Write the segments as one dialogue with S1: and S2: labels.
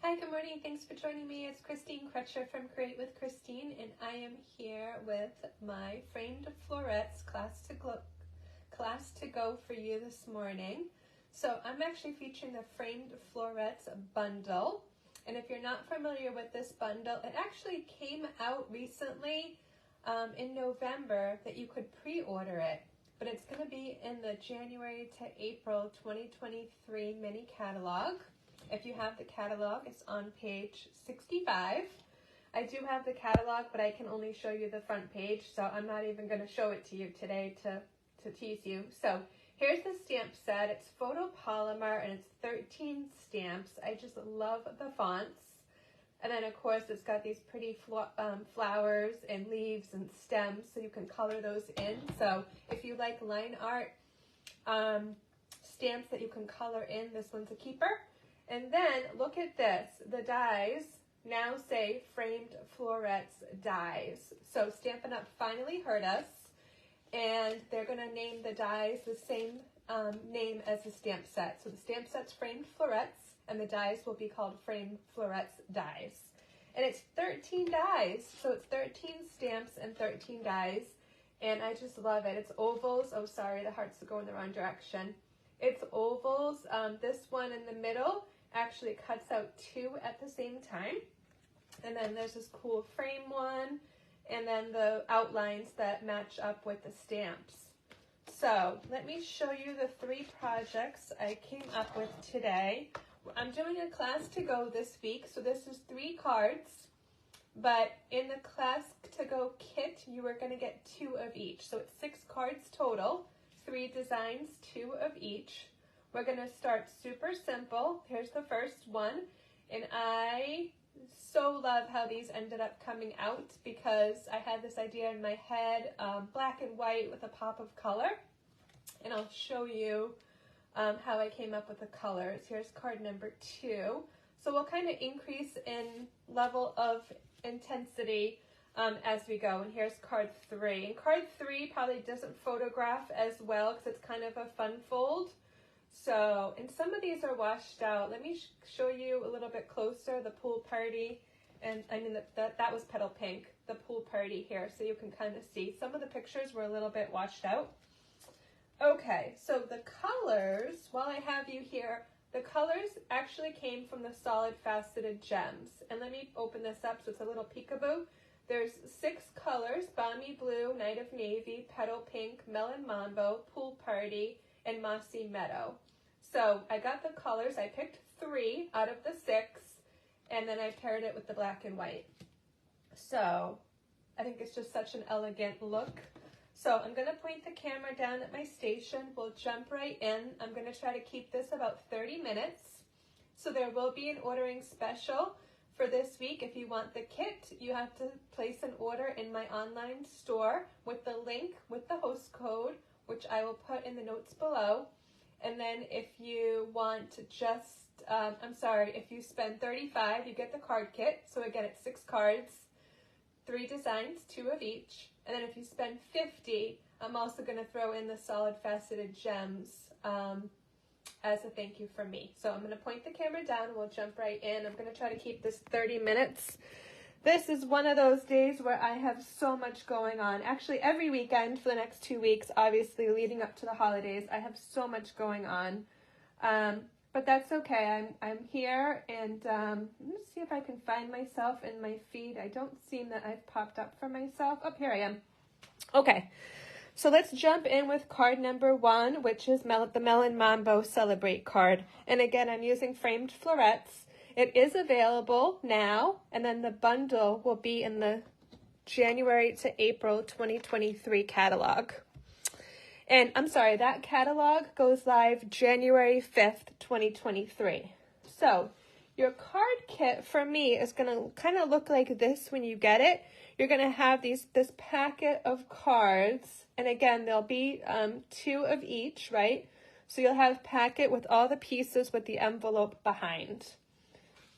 S1: Hi, good morning. Thanks for joining me. It's Christine Crutcher from Create with Christine, and I am here with my Framed Florets class to go for you this morning. So I'm actually featuring the Framed Florets Bundle, and if you're not familiar with this bundle, it actually came out recently in November that you could pre-order it, but it's going to be in the January to April 2023 mini catalog. If you have the catalog, it's on page 65. I do have the catalog, but I can only show you the front page, so I'm not even going to show it to you today to tease you. So here's the stamp set. It's Photopolymer, and it's 13 stamps. I just love the fonts. And then, of course, it's got these pretty flowers and leaves and stems, so you can color those in. So if you like line art stamps that you can color in, this one's a keeper. And then look at this, the dies now say Framed Florets dies. So Stampin' Up! Finally heard us, and they're going to name the dies the same name as the stamp set. So the stamp set's Framed Florets, and the dies will be called Framed Florets dies. And it's 13 dies, so it's 13 stamps and 13 dies, and I just love it. It's ovals. Oh, sorry, the hearts are going the wrong direction. It's ovals. This one in the middle actually cuts out two at the same time. And then there's this cool frame one, and then the outlines that match up with the stamps. So let me show you the three projects I came up with today. I'm doing a class to go this week, so this is 3 cards, but in the class to go kit, you are going to get 2 of each. So it's 6 cards total, 3 designs, 2 of each. We're going to start super simple. Here's the first one, and I so love how these ended up coming out because I had this idea in my head, black and white with a pop of color, and I'll show you how I came up with the colors. Here's card number 2. So we'll kind of increase in level of intensity as we go, and here's card 3. And card 3 probably doesn't photograph as well because it's kind of a fun fold. So, and some of these are washed out. Let me show you a little bit closer, the pool party, and I mean that was Petal Pink, the pool party here, so you can kind of see. Some of the pictures were a little bit washed out. Okay, so the colors, while I have you here, the colors actually came from the solid faceted gems. And let me open this up so it's a little peekaboo. There's 6 colors: Balmy Blue, Night of Navy, Petal Pink, Melon Mambo, Pool Party, and Mossy Meadow. So I got the colors. I picked 3 out of the 6, and then I paired it with the black and white. So I think it's just such an elegant look. So I'm going to point the camera down at my station. We'll jump right in. I'm going to try to keep this about 30 minutes. So there will be an ordering special for this week. If you want the kit, you have to place an order in my online store with the link with the host code, which I will put in the notes below. And then if you want to just, if you spend $35, you get the card kit. So again, it's 6 cards, 3 designs, 2 of each. And then if you spend $50, I'm also going to throw in the solid faceted gems as a thank you from me. So I'm going to point the camera down and we'll jump right in. I'm going to try to keep this 30 minutes. This is one of those days where I have so much going on. Actually, every weekend for the next 2 weeks, obviously leading up to the holidays, I have so much going on. But that's okay. I'm here, and let me see if I can find myself in my feed. I don't seem that I've popped up for myself. Oh, here I am. Okay, so let's jump in with card number 1, which is the Melon Mambo Celebrate card. And again, I'm using Framed Florets. It is available now, and then the bundle will be in the January to April 2023 catalog. And I'm sorry, that catalog goes live January 5th, 2023. So your card kit for me is going to kind of look like this when you get it. You're going to have this packet of cards, and again, there'll be 2 of each, right? So you'll have packet with all the pieces with the envelope behind.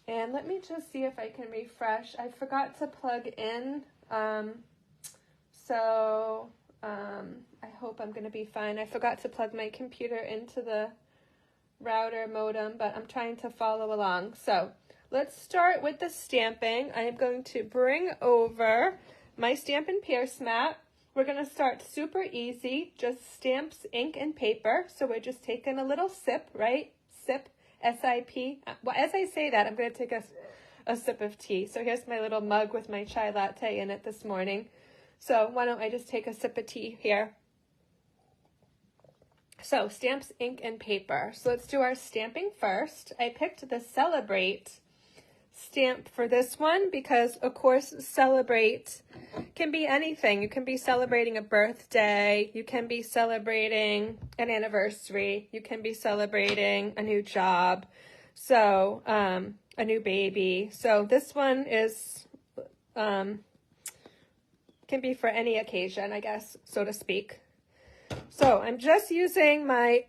S1: And let me just see if I can refresh. I forgot to plug in, so I hope I'm going to be fine. I forgot to plug my computer into the router modem, but I'm trying to follow along. So let's start with the stamping. I am going to bring over my Stampin' Pierce mat. We're going to start super easy, just stamps, ink, and paper. So we're just taking a little sip, right? Sip, S-I-P. Well, as I say that, I'm going to take a sip of tea. So here's my little mug with my chai latte in it this morning. So why don't I just take a sip of tea here? So stamps, ink, and paper. So let's do our stamping first. I picked the Celebrate stamp for this one because, of course, celebrate can be anything. You can be celebrating a birthday. You can be celebrating an anniversary. You can be celebrating a new job. So, a new baby. So this one is, can be for any occasion, I guess, so to speak. So I'm just using my,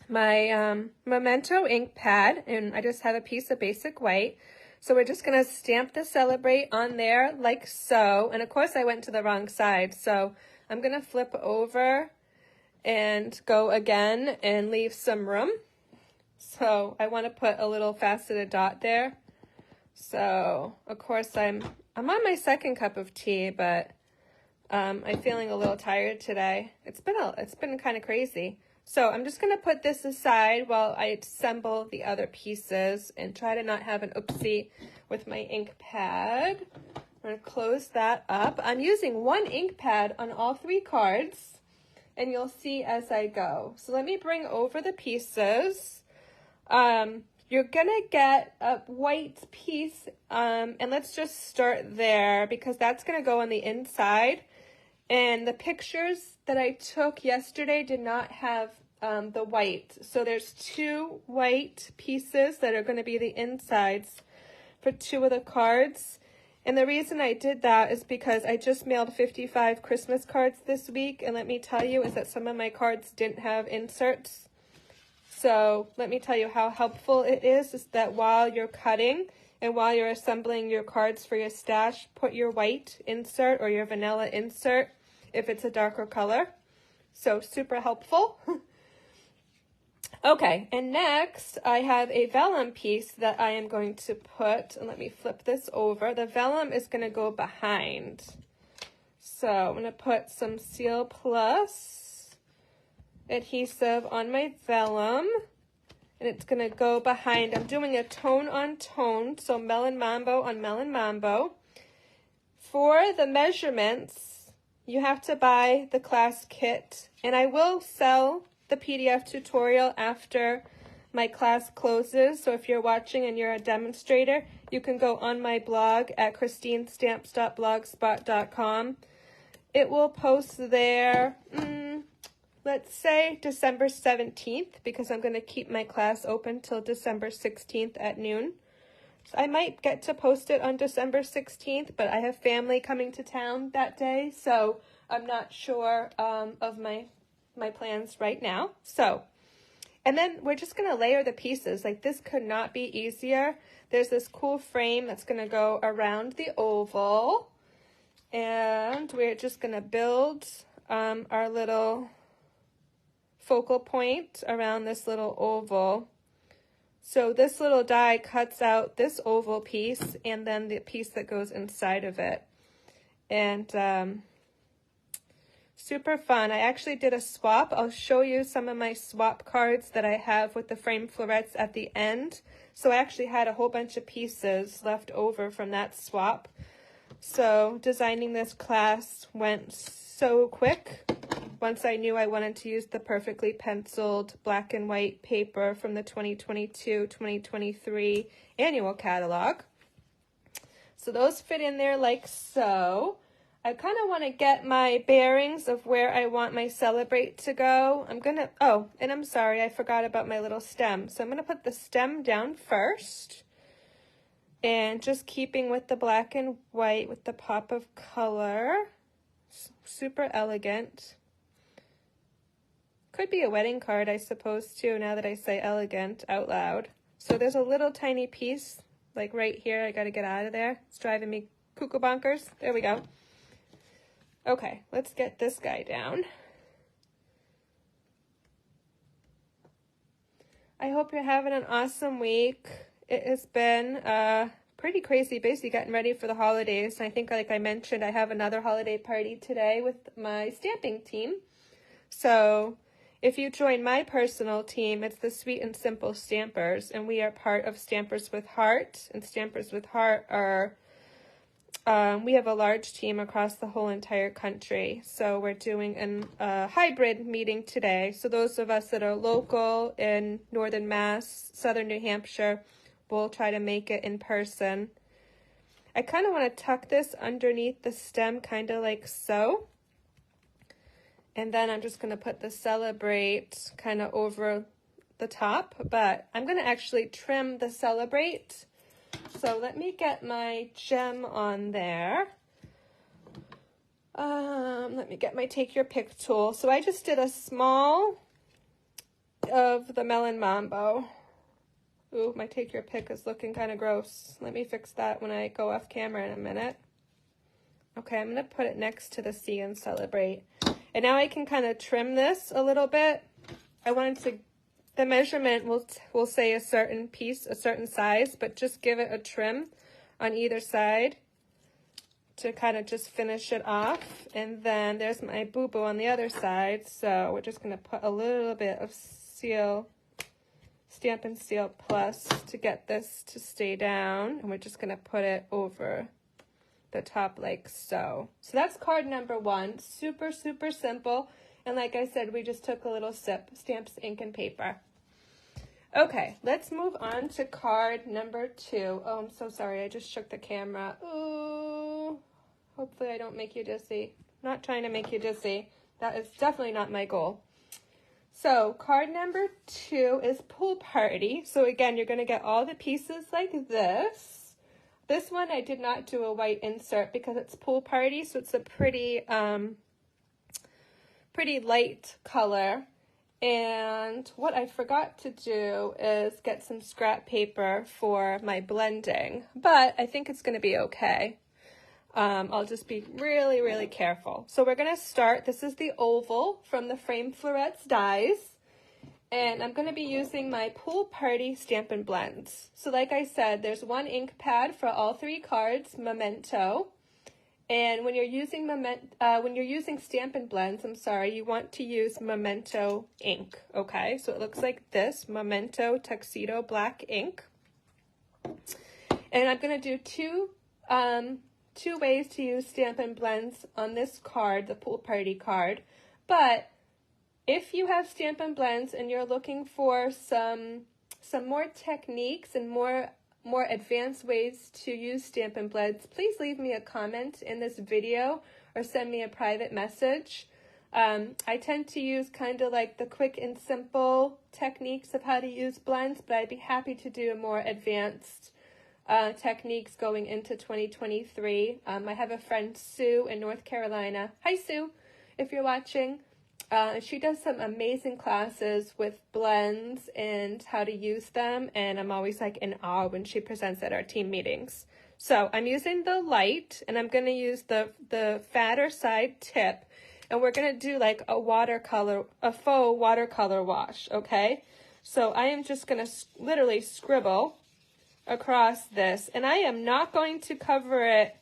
S1: my Memento ink pad, and I just have a piece of basic white. So we're just going to stamp the Celebrate on there like so. And of course I went to the wrong side. So I'm going to flip over and go again and leave some room. So I want to put a little faceted dot there. So of course I'm on my second cup of tea, but I'm feeling a little tired today. It's been kind of crazy. So I'm just going to put this aside while I assemble the other pieces and try to not have an oopsie with my ink pad. I'm going to close that up. I'm using one ink pad on all 3 cards, and you'll see as I go. So let me bring over the pieces. You're going to get a white piece, and let's just start there because that's going to go on the inside. And the pictures that I took yesterday did not have the white. So there's 2 white pieces that are going to be the insides for 2 of the cards. And the reason I did that is because I just mailed 55 Christmas cards this week. And let me tell you is that some of my cards didn't have inserts. So let me tell you how helpful it is that while you're cutting and while you're assembling your cards for your stash, put your white insert or your vanilla insert if it's a darker color. So super helpful. Okay, and next I have a vellum piece that I am going to put, and let me flip this over. The vellum is going to go behind. So I'm going to put some Seal Plus adhesive on my vellum, and it's going to go behind. I'm doing a tone on tone, so Melon Mambo on Melon Mambo. For the measurements, you have to buy the class kit, and I will sell the PDF tutorial after my class closes. So if you're watching and you're a demonstrator, you can go on my blog at christinestamps.blogspot.com. It will post there, let's say December 17th, because I'm going to keep my class open till December 16th at noon. So I might get to post it on December 16th, but I have family coming to town that day, so I'm not sure of my plans right now. So, and then we're just going to layer the pieces. Like, this could not be easier. There's this cool frame that's going to go around the oval, and we're just going to build our little focal point around this little oval. So this little die cuts out this oval piece and then the piece that goes inside of it. And super fun. I actually did a swap. I'll show you some of my swap cards that I have with the Framed Florets at the end. So I actually had a whole bunch of pieces left over from that swap. So designing this class went so quick. Once I knew I wanted to use the perfectly penciled black and white paper from the 2022-2023 annual catalog. So those fit in there like so. I kind of want to get my bearings of where I want my Celebrate to go. I'm going to, oh, and I'm sorry, I forgot about my little stem. So I'm going to put the stem down first. And just keeping with the black and white with the pop of color. Super elegant. Could be a wedding card, I suppose, too, now that I say elegant out loud. So there's a little tiny piece, like right here. I got to get out of there. It's driving me cuckoo bonkers. There we go. Okay, let's get this guy down. I hope you're having an awesome week. It has been pretty crazy, basically getting ready for the holidays. I think, like I mentioned, I have another holiday party today with my stamping team. So if you join my personal team, it's the Sweet and Simple Stampers, and we are part of Stampers with Heart. And Stampers with Heart are, we have a large team across the whole entire country. So we're doing a hybrid meeting today. So those of us that are local in Northern Mass, Southern New Hampshire, we'll try to make it in person. I kind of want to tuck this underneath the stem, kind of like so. And then I'm just going to put the Celebrate kind of over the top. But I'm going to actually trim the Celebrate. So let me get my gem on there. Let me get my Take Your Pick tool. So I just did a small of the Melon Mambo. Ooh, my Take Your Pick is looking kind of gross. Let me fix that when I go off camera in a minute. Okay, I'm going to put it next to the See and Celebrate. And now I can kind of trim this a little bit. I wanted to, the measurement will say a certain piece, a certain size, but just give it a trim on either side to kind of just finish it off. And then there's my boo-boo on the other side. So we're just going to put a little bit of seal, Stampin Seal Plus to get this to stay down, and we're just going to put it over the top like so. So that's card number 1. Super, super simple. And like I said, we just took a little sip. Stamps, ink, and paper. Okay, let's move on to card number 2. Oh, I'm so sorry. I just shook the camera. Ooh. Hopefully I don't make you dizzy. Not trying to make you dizzy. That is definitely not my goal. So card number 2 is Pool Party. So again, you're going to get all the pieces like this. This one I did not do a white insert because it's Pool Party, so it's a pretty pretty light color. And what I forgot to do is get some scrap paper for my blending, but I think it's going to be okay. I'll just be really, really careful. So we're going to start. This is the oval from the Framed Florets dies. And I'm going to be using my Pool Party Stampin' Blends. So like I said, there's one ink pad for all 3 cards, Memento. And when you're using Stampin' Blends, you want to use Memento ink, okay? So it looks like this, Memento Tuxedo black ink. And I'm going to do two ways to use Stampin' Blends on this card, the Pool Party card. But if you have Stampin' Blends and you're looking for some more techniques and more advanced ways to use Stampin' Blends, please leave me a comment in this video or send me a private message. I tend to use kind of like the quick and simple techniques of how to use blends, but I'd be happy to do more advanced techniques going into 2023. I have a friend, Sue, in North Carolina. Hi, Sue, if you're watching. She does some amazing classes with blends and how to use them, and I'm always like in awe when she presents at our team meetings. So I'm using the light, and I'm going to use the fatter side tip, and we're going to do like a faux watercolor wash, okay? So I am just going to literally scribble across this, and I am not going to cover it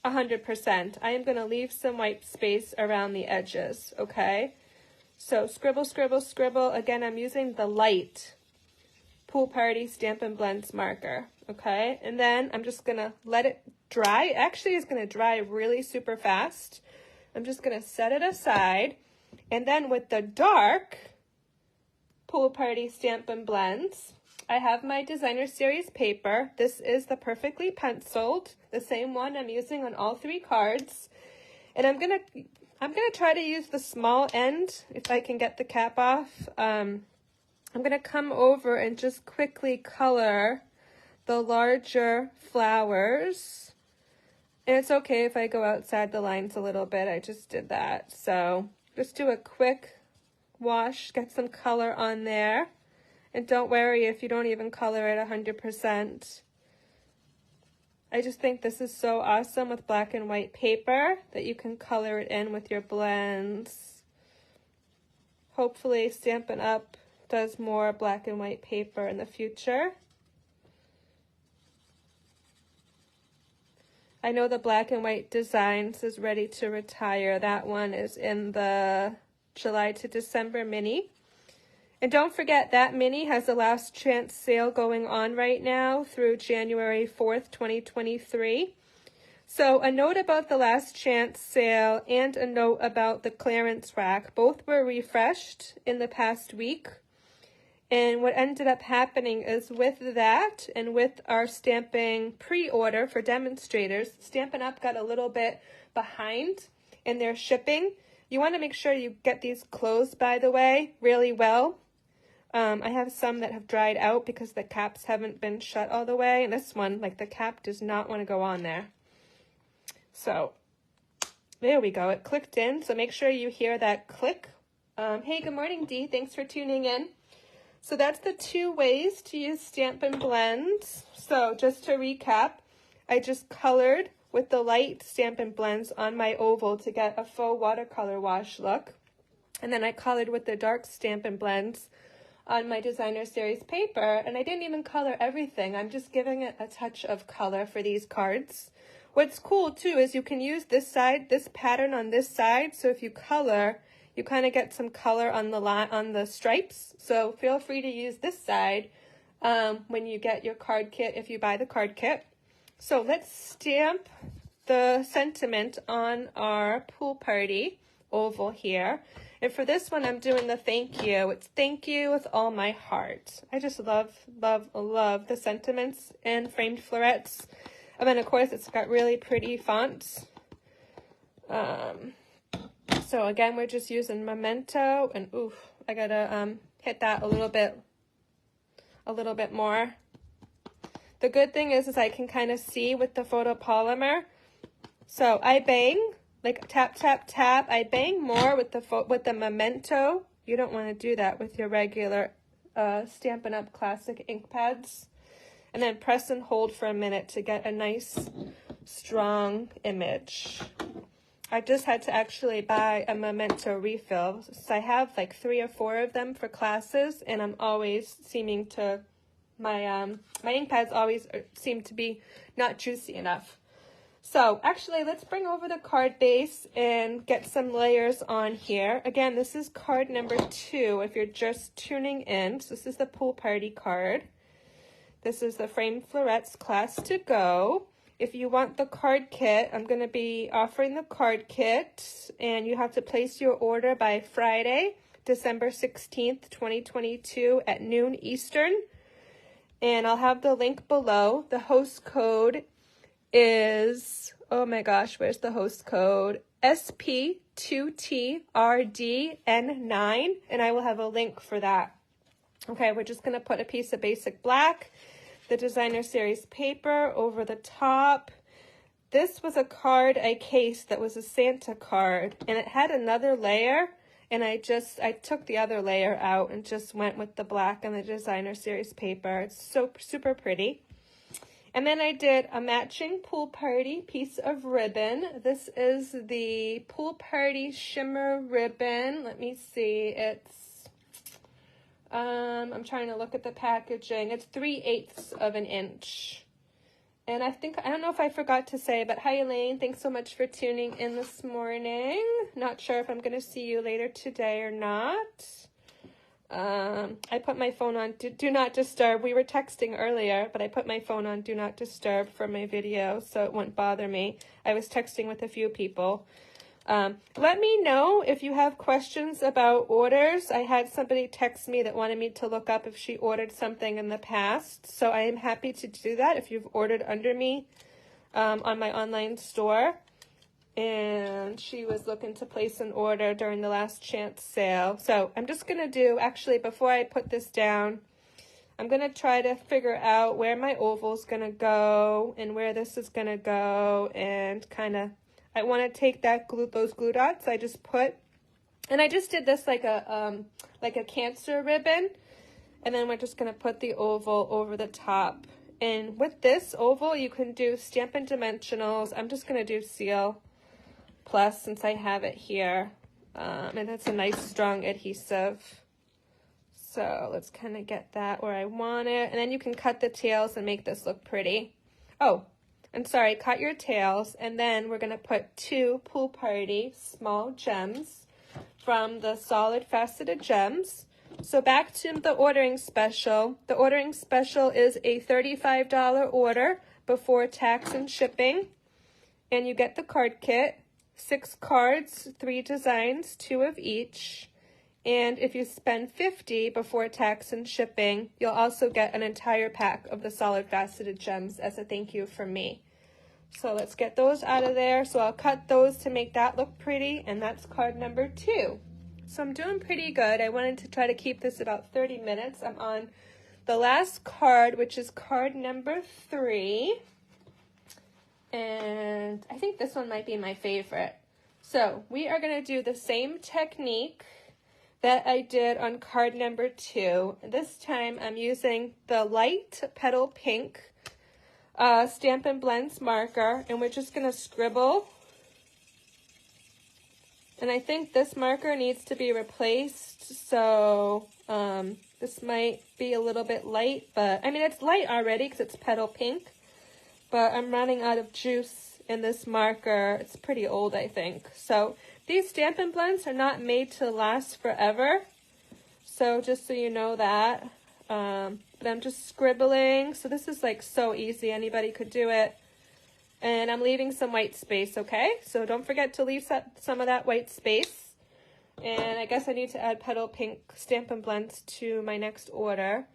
S1: 100%. I am going to leave some white space around the edges, okay? So scribble, scribble, scribble. Again, I'm using the light Pool Party Stampin' Blends marker, okay? And then I'm just going to let it dry. Actually, it's going to dry really super fast. I'm just going to set it aside. And then with the dark Pool Party Stampin' Blends, I have my Designer Series paper. This is the Perfectly Penciled, the same one I'm using on all 3 cards. And I'm gonna try to use the small end if I can get the cap off. I'm gonna come over and just quickly color the larger flowers. And it's okay if I go outside the lines a little bit. I just did that. So just do a quick wash, get some color on there. And don't worry if you don't even color it 100%. I just think this is so awesome with black and white paper that you can color it in with your blends. Hopefully Stampin' Up! does more black and white paper in the future. I know the black and white designs is ready to retire. That one is in the July to December mini. And don't forget that mini has a last chance sale going on right now through January 4th, 2023. So a note about the last chance sale and a note about the clearance rack. Both were refreshed in the past week. And what ended up happening is with that and with our stamping pre-order for demonstrators, Stampin' Up! Got a little bit behind in their shipping. You want to make sure you get these closed, by the way, really well. I have some that have dried out because the caps haven't been shut all the way. And this one, like the cap does not want to go on there. So there we go. It clicked in. So make sure you hear that click. Hey, good morning, Dee. Thanks for tuning in. So that's the 2 ways to use Stampin' Blends. So just to recap, I just colored with the light Stampin' Blends on my oval to get a faux watercolor wash look. And then I colored with the dark Stampin' Blends on my designer series paper. And I didn't even color everything. I'm just giving it a touch of color for these cards. What's cool too is you can use this side, this pattern on this side. So if you color, you kind of get some color on the line, on the stripes. So feel free to use this side when you get your card kit, if you buy the card kit. So let's stamp the sentiment on our pool party oval here. And for this one, I'm doing the thank you. It's thank you with all my heart. I just love, love, love the sentiments in Framed Florets. And then, of course, it's got really pretty fonts. So again, we're just using Memento, and oof, I gotta hit that a little bit more. The good thing is I can kind of see with the Photopolymer. So I bang, like tap, tap, tap. I bang more with the Memento. You don't want to do that with your regular Stampin' Up! Classic ink pads. And then press and hold for a minute to get a nice, strong image. I just had to actually buy a Memento refill. So I have like 3 or 4 of them for classes, and I'm always seeming to, my ink pads always seem to be not juicy enough. So actually, let's bring over the card base and get some layers on here. Again, this is card number 2 if you're just tuning in. So this is the pool party card. This is the Framed Florets Class to Go. If you want the card kit, I'm going to be offering the card kit, and you have to place your order by Friday, December 16th, 2022 at noon Eastern. And I'll have the link below. The host code is, oh my gosh, where's the host code? SP2TRDN9, and I will have a link for that. Okay, we're just going to put a piece of basic black, the designer series paper over the top. This was a card I cased that was a Santa card, and it had another layer, and I took the other layer out and just went with the black and the designer series paper. It's so super pretty. And then I did a matching pool party piece of ribbon. This is the pool party shimmer ribbon. Let me see, it's I'm trying to look at the packaging. It's 3/8 of an inch. And I don't know if I forgot to say, but hi Elaine, thanks so much for tuning in this morning. Not sure if I'm going to see you later today or not. I put my phone on do not disturb. We were texting earlier, but I put my phone on do not disturb for my video so it won't bother me. I was texting with a few people. Let me know if you have questions about orders. I had somebody text me that wanted me to look up if she ordered something in the past. So I am happy to do that if you've ordered under me on my online store. And she was looking to place an order during the last chance sale. So I'm just going to do, actually, before I put this down, I'm going to try to figure out where my oval's going to go and where this is going to go, and kind of, I want to take those glue dots I just put, and I just did this like a cancer ribbon, and then we're just going to put the oval over the top. And with this oval, you can do Stampin' Dimensionals. I'm just going to do Seal Plus since I have it here, and it's a nice strong adhesive. So let's kind of get that where I want it. And then you can cut the tails and make this look pretty. Oh, and sorry, cut your tails. And then we're going to put 2 Pool Party small gems from the solid faceted gems. So back to the ordering special. The ordering special is a $35 order before tax and shipping. And you get the card kit, 6 cards, 3 designs, 2 of each. And if you spend $50 before tax and shipping, you'll also get an entire pack of the solid faceted gems as a thank you from me. So let's get those out of there. So I'll cut those to make that look pretty, and that's card number 2. So I'm doing pretty good. I wanted to try to keep this about 30 minutes. I'm on the last card, which is card number 3. And I think this one might be my favorite. So we are going to do the same technique that I did on card number 2. This time I'm using the light Petal Pink Stampin' Blends marker, and we're just going to scribble. And I think this marker needs to be replaced, so this might be a little bit light, but I mean it's light already because it's Petal Pink, but I'm running out of juice in this marker. It's pretty old, I think. So these Stampin' Blends are not made to last forever, so just so you know that. But I'm just scribbling, so this is like so easy, anybody could do it. And I'm leaving some white space, okay? So don't forget to leave some of that white space. And I guess I need to add Petal Pink Stampin' Blends to my next order.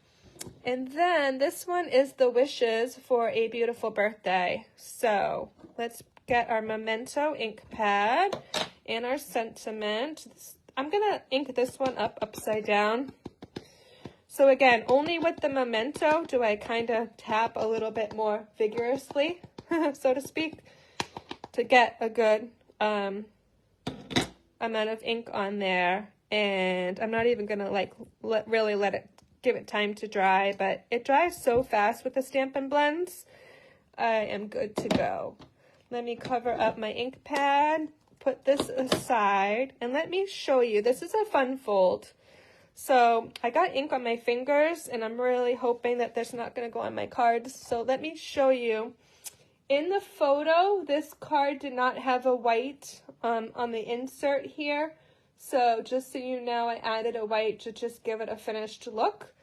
S1: And then this one is the wishes for a beautiful birthday. So let's get our Memento ink pad and our sentiment. I'm gonna ink this one up upside down. So again, only with the Memento do I kind of tap a little bit more vigorously, so to speak, to get a good amount of ink on there. And I'm not even gonna like really give it time to dry, but it dries so fast with the Stampin' Blends. I am good to go. Let me cover up my ink pad, put this aside, and let me show you. This is a fun fold. So I got ink on my fingers, and I'm really hoping that that's not going to go on my cards. So let me show you. In the photo, this card did not have a white on the insert here. So just so you know, I added a white to just give it a finished look.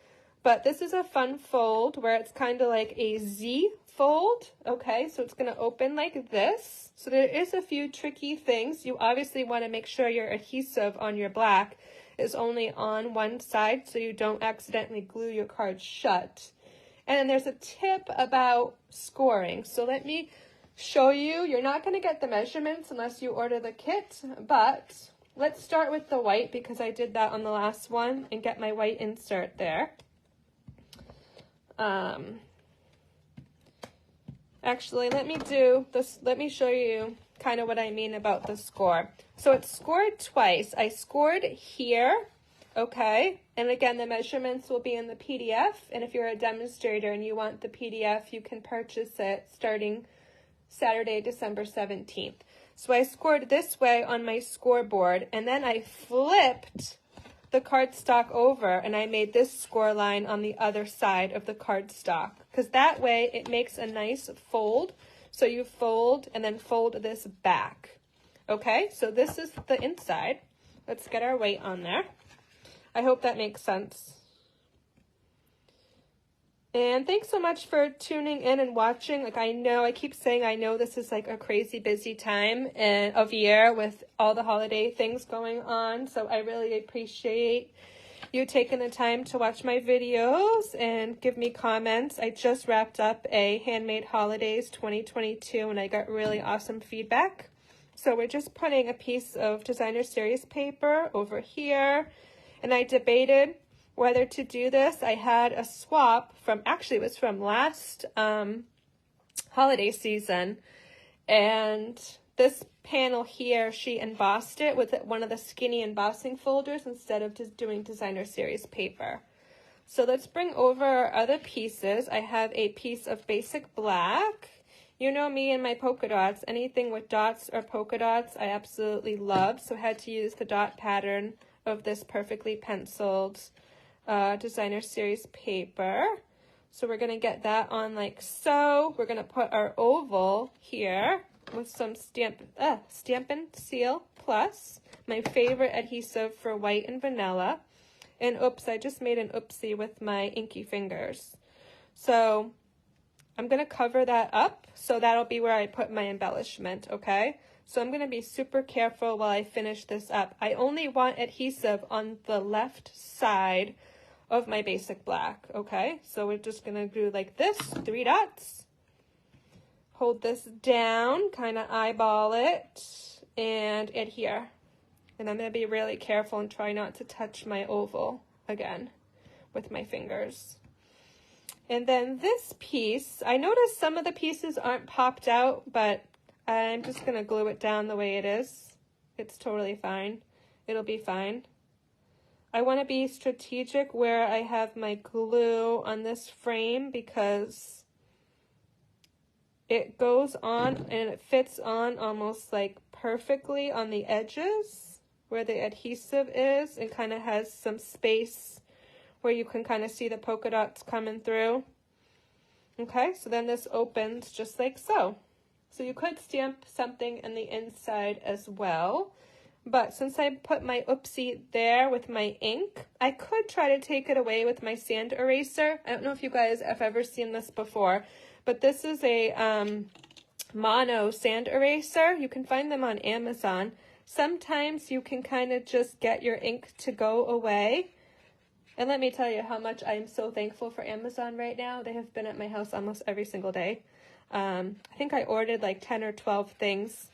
S1: But this is a fun fold where it's kind of like a Z fold. Okay, so it's going to open like this. So there is a few tricky things. You obviously want to make sure your adhesive on your black is only on one side so you don't accidentally glue your card shut. And then there's a tip about scoring. So let me show you. You're not going to get the measurements unless you order the kit, but let's start with the white because I did that on the last one and get my white insert there. Actually, let me do this. Let me show you kind of what I mean about the score. So it's scored twice. I scored here, okay? And again, the measurements will be in the PDF. And if you're a demonstrator and you want the PDF, you can purchase it starting Saturday, December 17th. So I scored this way on my scoreboard, and then I flipped the cardstock over and I made this score line on the other side of the cardstock, because that way it makes a nice fold. So you fold and then fold this back. Okay, so this is the inside. Let's get our weight on there. I hope that makes sense. And thanks so much for tuning in and watching. Like, I keep saying I know this is like a crazy busy time of year with all the holiday things going on. So I really appreciate you taking the time to watch my videos and give me comments. I just wrapped up a Handmade Holidays 2022 and I got really awesome feedback. So we're just putting a piece of designer series paper over here, and I debated whether to do this. I had a swap from, actually it was from last holiday season, and this panel here, she embossed it with one of the skinny embossing folders instead of just doing designer series paper. So let's bring over our other pieces. I have a piece of basic black. You know me and my polka dots. Anything with dots or polka dots I absolutely love, so I had to use the dot pattern of this perfectly penciled designer series paper. So we're going to get that on like so. We're going to put our oval here with some Stampin Seal Plus, my favorite adhesive for white and vanilla. And oops, I just made an oopsie with my inky fingers. So I'm going to cover that up, so that'll be where I put my embellishment, okay? So I'm going to be super careful while I finish this up. I only want adhesive on the left side of my basic black, okay? So we're just going to do like this, 3 dots. Hold this down, kind of eyeball it, and adhere. And I'm going to be really careful and try not to touch my oval again with my fingers. And then this piece, I noticed some of the pieces aren't popped out, but I'm just going to glue it down the way it is. It's totally fine. It'll be fine. I want to be strategic where I have my glue on this frame because it goes on and it fits on almost like perfectly on the edges where the adhesive is, and kind of has some space where you can kind of see the polka dots coming through. Okay, so then this opens just like so. So you could stamp something in the inside as well. But since I put my oopsie there with my ink, I could try to take it away with my sand eraser. I don't know if you guys have ever seen this before, but this is a mono sand eraser. You can find them on Amazon. Sometimes you can kind of just get your ink to go away. And let me tell you how much I am so thankful for Amazon right now. They have been at my house almost every single day. I think I ordered like 10 or 12 things.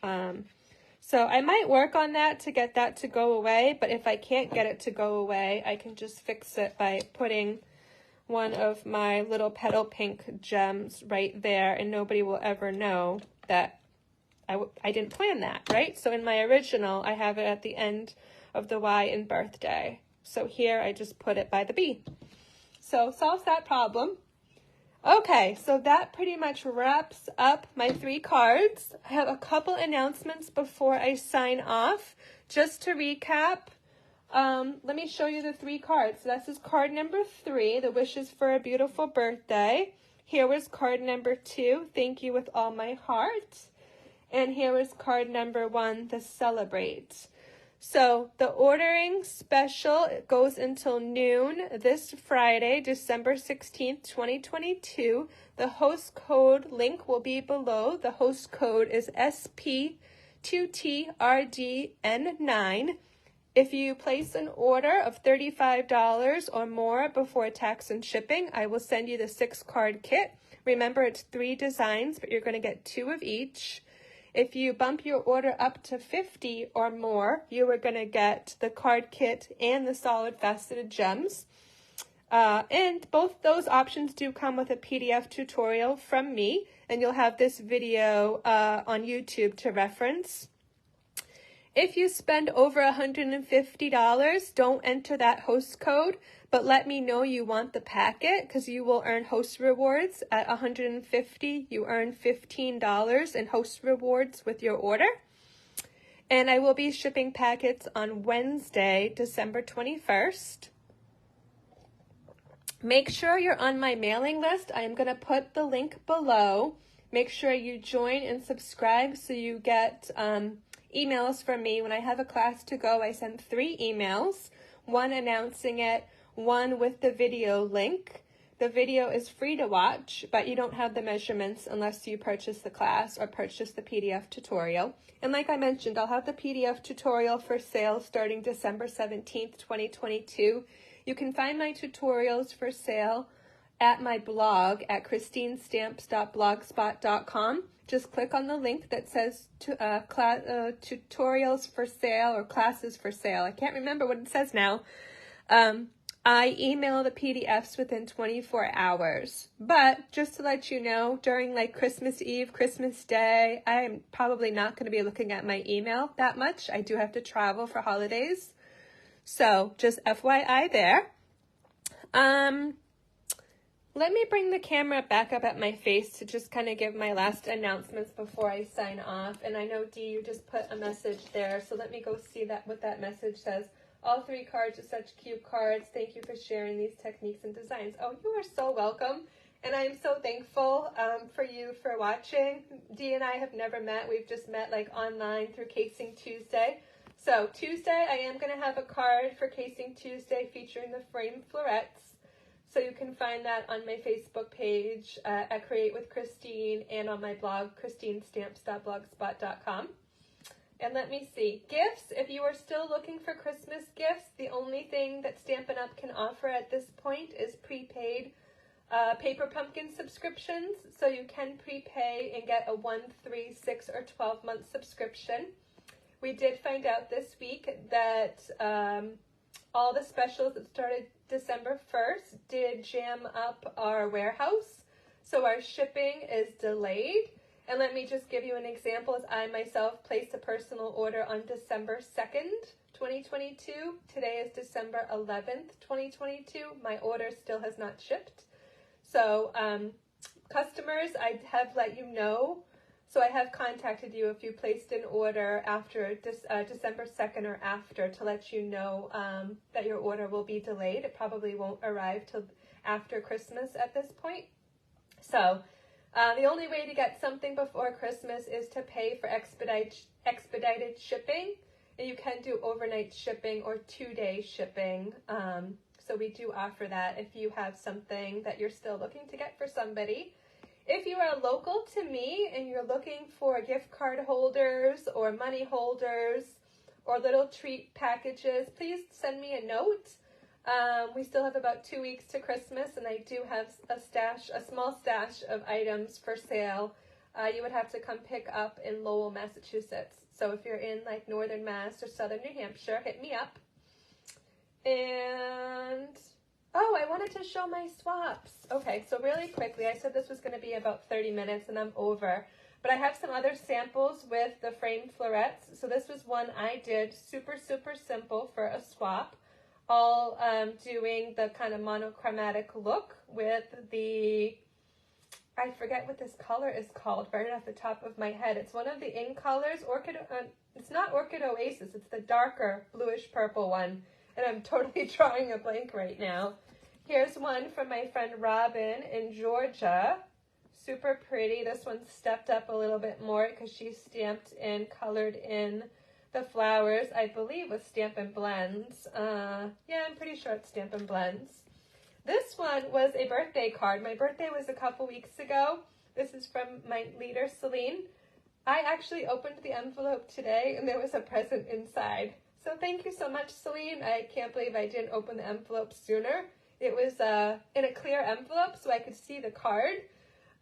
S1: So I might work on that to get that to go away, but if I can't get it to go away, I can just fix it by putting one of my little petal pink gems right there, and nobody will ever know that I didn't plan that, right? So in my original, I have it at the end of the Y in birthday. So here I just put it by the B. So solves that problem. Okay, so that pretty much wraps up my 3 cards. I have a couple announcements before I sign off. Just to recap, let me show you the 3 cards. So this is card number 3, the wishes for a beautiful birthday. Here was card number 2, thank you with all my heart. And here was card number 1, the celebrate. So the ordering special goes until noon this Friday, December 16th, 2022. The host code link will be below. The host code is SP2TRDN9. If you place an order of $35 or more before tax and shipping, I will send you the 6-card kit. Remember, it's 3 designs, but you're going to get 2 of each. If you bump your order up to 50 or more, you are going to get the card kit and the solid faceted gems. And both those options do come with a PDF tutorial from me, and you'll have this video on YouTube to reference. If you spend over $150, don't enter that host code, but let me know you want the packet because you will earn host rewards. At $150, you earn $15 in host rewards with your order. And I will be shipping packets on Wednesday, December 21st. Make sure you're on my mailing list. I am going to put the link below. Make sure you join and subscribe so you get emails from me. When I have a class to go, I send 3 emails, 1 announcing it, 1 with the video link. The video is free to watch, but you don't have the measurements unless you purchase the class or purchase the PDF tutorial. And like I mentioned, I'll have the PDF tutorial for sale starting December 17th, 2022. You can find my tutorials for sale at my blog at christinestamps.blogspot.com. Just click on the link that says tutorials for sale or classes for sale. I can't remember what it says now. I email the PDFs within 24 hours. But just to let you know, during like Christmas Eve, Christmas Day, I am probably not going to be looking at my email that much. I do have to travel for holidays. So just FYI there. Let me bring the camera back up at my face to just kind of give my last announcements before I sign off. And I know, Dee, you just put a message there, so let me go see what that message says. All 3 cards are such cute cards. Thank you for sharing these techniques and designs. Oh, you are so welcome. And I am so thankful for you for watching. Dee and I have never met. We've just met like online through Casing Tuesday. So Tuesday, I am going to have a card for Casing Tuesday featuring the Framed Florets. So you can find that on my Facebook page at Create with Christine and on my blog, christinestamps.blogspot.com. And let me see, gifts, if you are still looking for Christmas gifts, the only thing that Stampin' Up! Can offer at this point is prepaid paper pumpkin subscriptions. So you can prepay and get a 1, 3, 6, or 12-month subscription. We did find out this week that all the specials that started December 1st did jam up our warehouse. So our shipping is delayed. And let me just give you an example as I myself placed a personal order on December 2nd, 2022. Today is December 11th, 2022. My order still has not shipped. So customers, I have let you know. So I have contacted you if you placed an order after December 2nd or after to let you know that your order will be delayed. It probably won't arrive till after Christmas at this point. So the only way to get something before Christmas is to pay for expedited shipping. And you can do overnight shipping or 2-day shipping. So we do offer that if you have something that you're still looking to get for somebody. If you are local to me and you're looking for gift card holders or money holders or little treat packages, please send me a note. We still have about 2 weeks to Christmas, and I do have a small stash of items for sale. You would have to come pick up in Lowell, Massachusetts. So if you're in like Northern Mass or Southern New Hampshire, hit me up. And oh, I wanted to show my swaps. Okay, so really quickly, I said this was going to be about 30 minutes, and I'm over. But I have some other samples with the Framed Florets. So this was one I did, super, super simple for a swap. All doing the kind of monochromatic look with the, I forget what this color is called right off the top of my head. It's one of the in colors, it's not Orchid Oasis, it's the darker bluish purple one. And I'm totally drawing a blank right now. Here's one from my friend Robin in Georgia. Super pretty. This one stepped up a little bit more because she stamped and colored in the flowers, I believe, with Stampin' Blends. Yeah, I'm pretty sure it's Stampin' Blends. This one was a birthday card. My birthday was a couple weeks ago. This is from my leader, Celine. I actually opened the envelope today, and there was a present inside. So thank you so much, Celine. I can't believe I didn't open the envelope sooner. It was in a clear envelope, so I could see the card.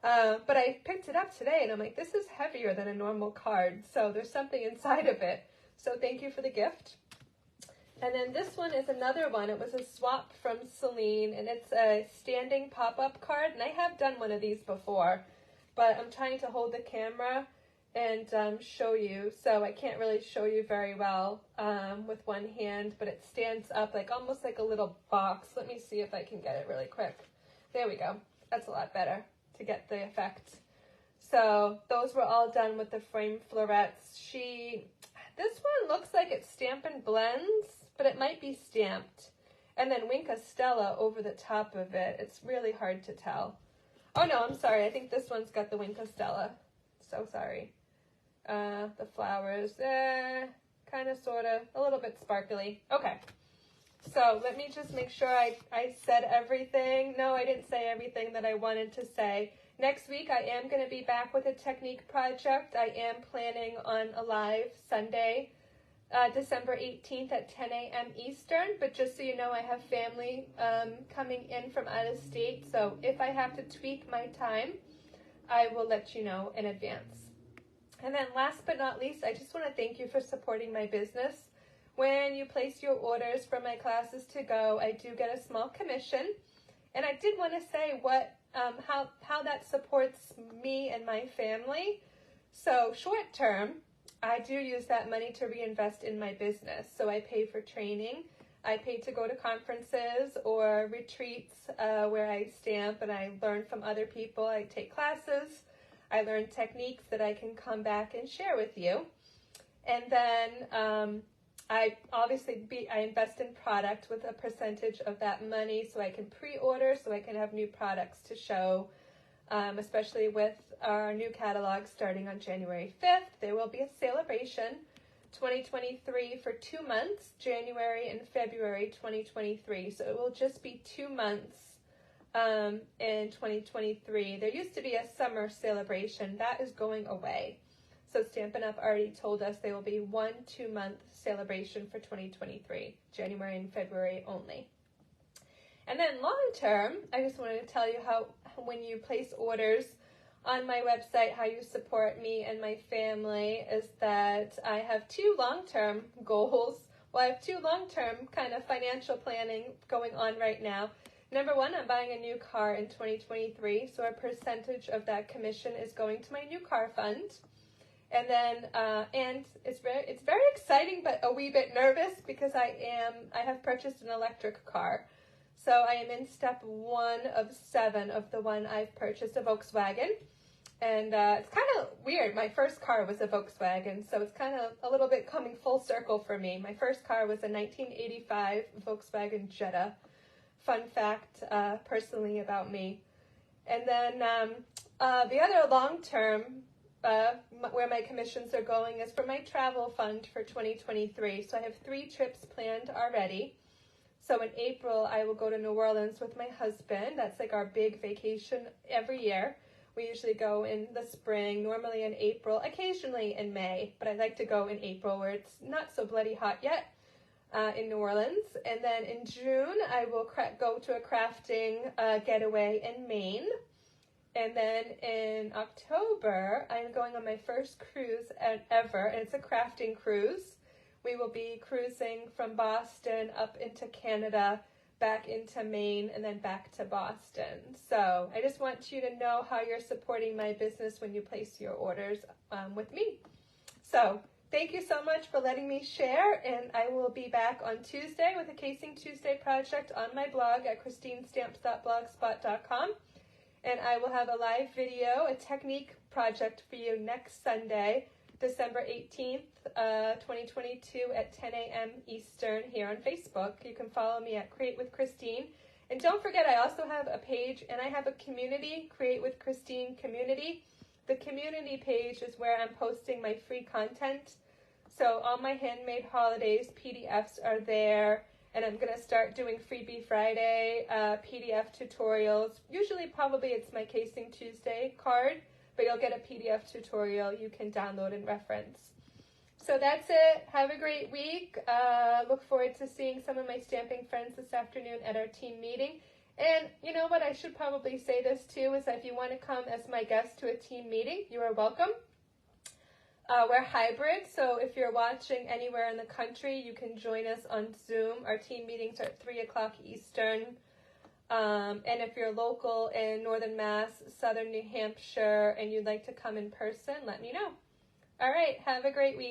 S1: But I picked it up today, and I'm like, this is heavier than a normal card. So there's something inside of it. So thank you for the gift. And then this one is another one. It was a swap from Celine, and it's a standing pop-up card. And I have done one of these before, but I'm trying to hold the camera and show you. So I can't really show you very well with one hand, but it stands up like almost like a little box. Let me see if I can get it really quick. There we go. That's a lot better to get the effect. So those were all done with the Framed Florets. This one looks like it's Stampin' Blends, but it might be stamped. And then Winka Stella over the top of it. It's really hard to tell. Oh no, I'm sorry. I think this one's got the Winka Stella. So sorry. The flowers, kind of, sort of, a little bit sparkly. Okay, so let me just make sure I said everything. No, I didn't say everything that I wanted to say. Next week, I am going to be back with a technique project. I am planning on a live Sunday, December 18th at 10 a.m. Eastern, but just so you know, I have family coming in from out of state, so if I have to tweak my time, I will let you know in advance. And then last but not least, I just want to thank you for supporting my business. When you place your orders for my classes to go, I do get a small commission. And I did want to say how that supports me and my family. So short term, I do use that money to reinvest in my business. So I pay for training. I pay to go to conferences or retreats where I stamp and I learn from other people. I take classes. I learn techniques that I can come back and share with you. And then I invest in product with a percentage of that money so I can pre-order, so I can have new products to show, especially with our new catalog starting on January 5th. There will be a celebration 2023 for 2 months, January and February 2023. So it will just be 2 months in 2023. There used to be a summer celebration. That is going away. So Stampin' Up! Already told us there will be 1 2-month celebration for 2023, January and February only. And then long term, I just wanted to tell you how when you place orders on my website, how you support me and my family is that I have 2 long-term goals. Well, I have 2 long-term kind of financial planning going on right now. Number 1, I'm buying a new car in 2023, so a percentage of that commission is going to my new car fund. And then, and it's very exciting, but a wee bit nervous because I have purchased an electric car. So I am in step 1 of 7 of the one I've purchased, a Volkswagen. And it's kind of weird. My first car was a Volkswagen, so it's kind of a little bit coming full circle for me. My first car was a 1985 Volkswagen Jetta. Fun fact, personally about me. And then the other long-term where my commissions are going is for my travel fund for 2023. So I have 3 trips planned already. So in April, I will go to New Orleans with my husband. That's like our big vacation every year. We usually go in the spring, normally in April, occasionally in May, but I like to go in April where it's not so bloody hot yet in New Orleans. And then in June, I will go to a crafting getaway in Maine. And then in October, I'm going on my first cruise ever, and it's a crafting cruise. We will be cruising from Boston up into Canada, back into Maine, and then back to Boston. So I just want you to know how you're supporting my business when you place your orders with me. So thank you so much for letting me share, and I will be back on Tuesday with a Casing Tuesday project on my blog at christinestamps.blogspot.com. And I will have a live video, a technique project for you next Sunday, December 18th, 2022 at 10 a.m. Eastern here on Facebook. You can follow me at Create with Christine. And don't forget, I also have a page and I have a community, Create with Christine community. The community page is where I'm posting my free content. So all my handmade holidays PDFs are there. And I'm going to start doing Freebie Friday PDF tutorials. Usually, probably it's my Casing Tuesday card, but you'll get a PDF tutorial you can download and reference. So that's it. Have a great week. Look forward to seeing some of my stamping friends this afternoon at our team meeting. And you know what? I should probably say this too, is that if you want to come as my guest to a team meeting, you are welcome. We're hybrid, so if you're watching anywhere in the country, you can join us on Zoom. Our team meetings are at 3 o'clock Eastern. And if you're local in Northern Mass, Southern New Hampshire, and you'd like to come in person, let me know. All right, have a great week.